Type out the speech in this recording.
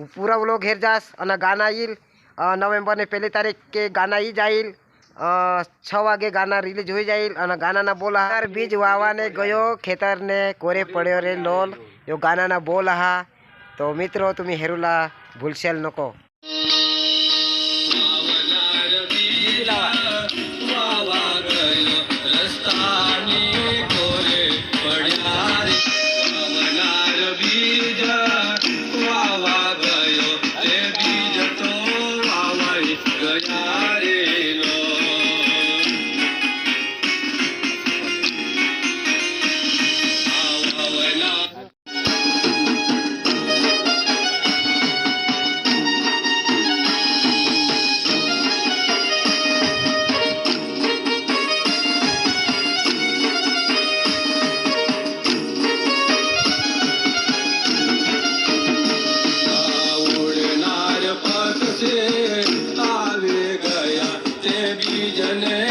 पूरा वो लोग घेर जास અને गाना आइल नवेम्बर ने 1 तारीख के गाना ही जाइल 6 वागे गाना रिलीज हो जाइल અને गाना ना बोला बीज वावा ने गयो खेतर ने कोरे पड्यो रे लोल यो गाना ना बोल हा तो मित्रों तुम्ही हेरूला भूलशेल नको. आवे गया ते बीजने